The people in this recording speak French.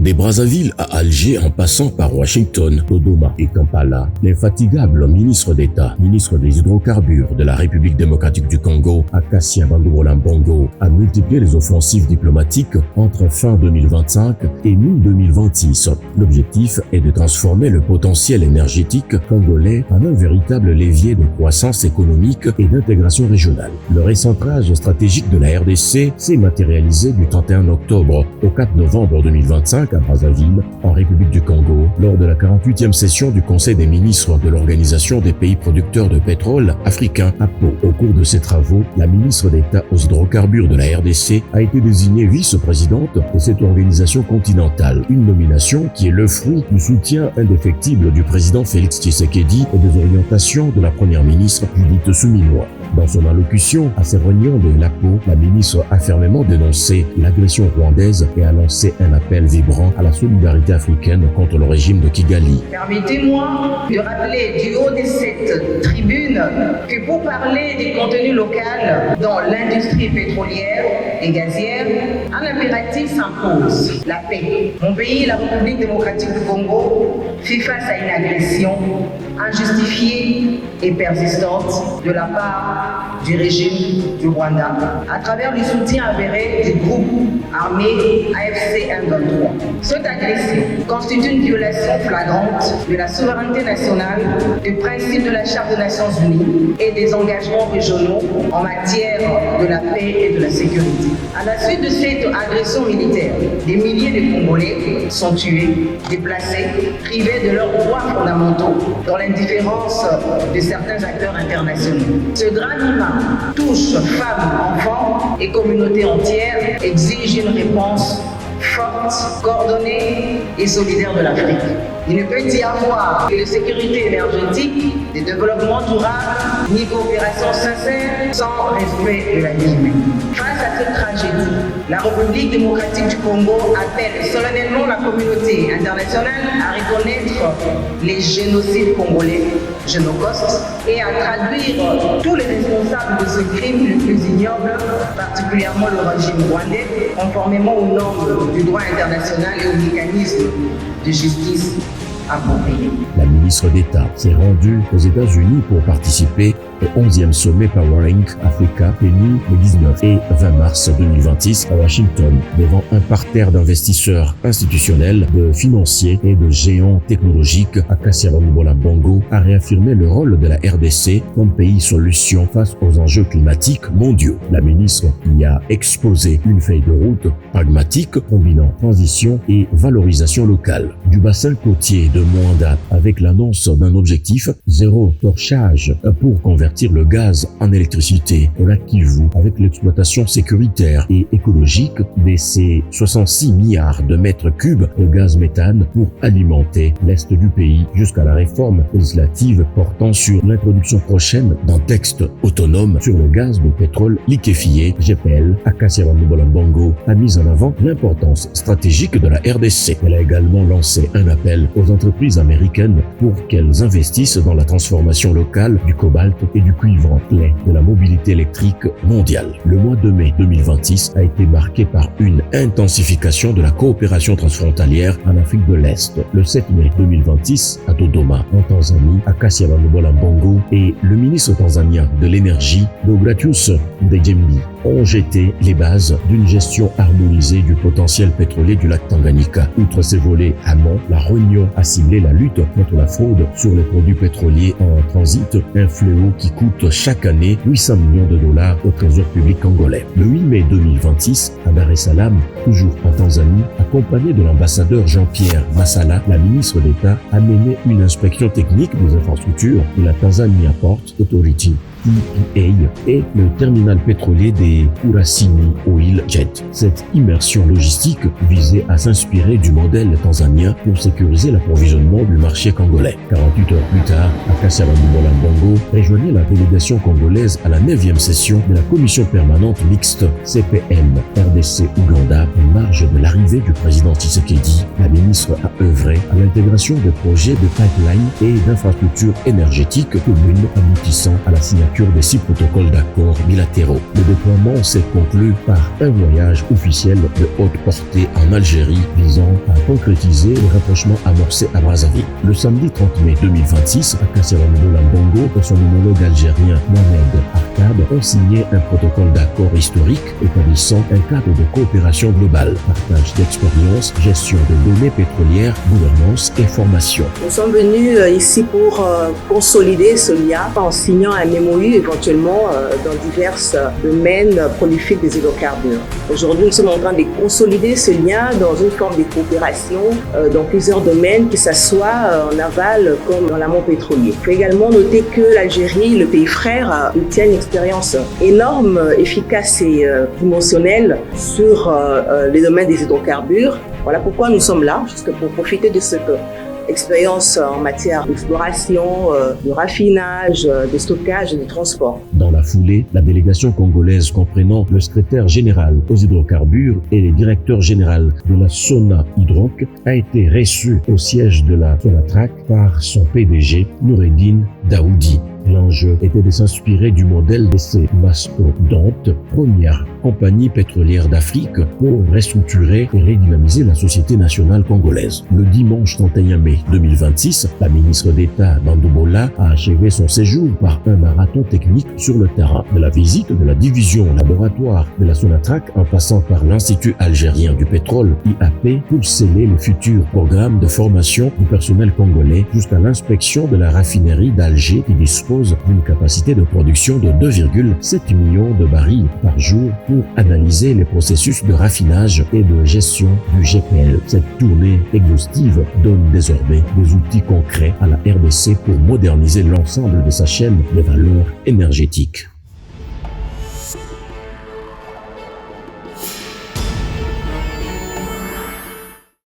Des Brazzaville à Alger en passant par Washington, Dodoma et Kampala, l'infatigable ministre d'État, ministre des Hydrocarbures de la République démocratique du Congo, Akacia Bangobola Mbongo, a multiplié les offensives diplomatiques entre fin 2025 et mi-2026. L'objectif est de transformer le potentiel énergétique congolais en un véritable levier de croissance économique et d'intégration régionale. Le recentrage stratégique de la RDC s'est matérialisé du 31 octobre au 4 novembre 2025 à Brazzaville, en République du Congo, lors de la 48e session du Conseil des ministres de l'Organisation des pays producteurs de pétrole africains, APO. Au cours de ces travaux, la ministre d'État aux hydrocarbures de la RDC a été désignée vice-présidente de cette organisation continentale, une nomination qui est le fruit du soutien indéfectible du président Félix Tshisekedi et des orientations de la première ministre Judith Suminwa. Dans son allocution à cette réunion de l'APO, la ministre a fermement dénoncé l'agression rwandaise et a lancé un appel vibrant à la solidarité africaine contre le régime de Kigali. Permettez-moi de rappeler du haut de cette tribune que pour parler du contenu local dans l'industrie pétrolière et gazière, un impératif s'impose, la paix. Mon pays, la République démocratique du Congo, fait face à une agression injustifiée et persistante de la part du régime du Rwanda à travers le soutien avéré du groupe armé AFC M23. Cette agression constitue une violation flagrante de la souveraineté nationale, des principes de la Charte des Nations Unies et des engagements régionaux en matière de la paix et de la sécurité. À la suite de cette agression militaire, des milliers de Congolais sont tués, déplacés, privés de leurs droits fondamentaux dans l'indifférence de certains acteurs internationaux. Ce drame humain touche femmes, enfants et communautés entières, exige une réponse forte, coordonnée et solidaire de l'Afrique. Il ne peut y avoir que de sécurité énergétique, de développement durable, ni coopération sincère sans respect de la vie humaine. Face à cette tragédie, la République démocratique du Congo appelle solennellement la communauté internationale à reconnaître les génocides congolais, génocostes, et à traduire tous les responsables de ce crime le plus ignoble, particulièrement le régime rwandais, conformément aux normes du droit international et aux mécanismes de justice appropriés. La ministre d'État s'est rendue aux États-Unis pour participer au 11e sommet Powering Africa tenu le 19 et 20 mars 2026 à Washington, devant un parterre d'investisseurs institutionnels, de financiers et de géants technologiques. Akacia Bangobola Mbongo a réaffirmé le rôle de la RDC comme pays solution face aux enjeux climatiques mondiaux. La ministre y a exposé une feuille de route pragmatique combinant transition et valorisation locale du bassin côtier de Moanda, avec l'annonce d'un objectif zéro torchage pour convertir le gaz en électricité au lac Kivu, avec l'exploitation sécuritaire et écologique de ces 66 milliards de mètres cubes de gaz méthane pour alimenter l'est du pays, jusqu'à la réforme législative portant sur l'introduction prochaine d'un texte autonome sur le gaz de pétrole liquéfié, GPL. Akacia Bangobola Mbongo a mis en avant l'importance stratégique de la RDC. Elle a également lancé un appel aux entreprises américaines pour qu'elles investissent dans la transformation locale du cobalt et du cuivre, clé de la mobilité électrique mondiale. Le mois de mai 2026 a été marqué par une intensification de la coopération transfrontalière en Afrique de l'Est. Le 7 mai 2026, à Dodoma, en Tanzanie, Akacia Bangobola Mbongo et le ministre tanzanien de l'énergie, Deogratius Ndejembi, ont jeté les bases d'une gestion harmonisée du potentiel pétrolier du lac Tanganyika. Outre ces volets amont, la réunion a ciblé la lutte contre la fraude sur les produits pétroliers en transit, un fléau qui coûte chaque année 800 millions de dollars au trésor public congolais. Le 8 mai 2026, à Dar es Salaam, toujours en Tanzanie, accompagné de l'ambassadeur Jean-Pierre Masala, la ministre d'État a mené une inspection technique des infrastructures de la Tanzania Port Authority et le terminal pétrolier des Kurasini Oil Jet. Cette immersion logistique visait à s'inspirer du modèle tanzanien pour sécuriser l'approvisionnement du marché congolais. 48 heures plus tard, Akacia Bangobola Mbongo rejoignait la délégation congolaise à la 9e session de la commission permanente mixte CPM RDC-Ouganda en marge de l'arrivée du président Tshisekedi. La ministre a œuvré à l'intégration de projets de pipeline et d'infrastructures énergétiques communes aboutissant à la la signature des 6 protocoles d'accords bilatéraux. Le déploiement s'est conclu par un voyage officiel de haute portée en Algérie visant à concrétiser le rapprochement amorcé à Brazzaville. Le samedi 30 mai 2026, à Kasserine-Bongo et son homologue algérien Mohamed Arkad ont signé un protocole d'accord historique établissant un cadre de coopération globale, partage d'expériences, gestion des données pétrolières, gouvernance et formation. Nous sommes venus ici pour consolider ce lien en signant un MOU éventuellement dans divers domaines prolifiques des hydrocarbures. Aujourd'hui, nous sommes en train de consolider ce lien dans une forme de coopération dans plusieurs domaines, que ce soit en aval comme dans l'amont pétrolier. Il faut également noter que l'Algérie, le pays frère, tient une expérience énorme, efficace et dimensionnelle sur les domaines des hydrocarbures. Voilà pourquoi nous sommes là, juste pour profiter de cette expérience en matière d'exploration, de raffinage, de stockage et de transport. Dans la foulée, la délégation congolaise comprenant le secrétaire général aux hydrocarbures et le directeur général de la SONA Hydroc a été reçue au siège de la Sonatrach par son PDG, Noureddine Daoudi. L'enjeu était de s'inspirer du modèle de ces mastodontes, première compagnie pétrolière d'Afrique, pour restructurer et redynamiser la société nationale congolaise. Le dimanche 31 mai 2026, la ministre d'État Bandoubola a achevé son séjour par un marathon technique sur le terrain. De la visite de la division laboratoire de la Sonatrach en passant par l'Institut algérien du pétrole, IAP, pour sceller le futur programme de formation du personnel congolais jusqu'à l'inspection de la raffinerie d'Alger qui dispose d'une capacité de production de 2,7 millions de barils par jour pour analyser les processus de raffinage et de gestion du GPL. Cette tournée exhaustive donne désormais des outils concrets à la RDC pour moderniser l'ensemble de sa chaîne de valeur énergétique.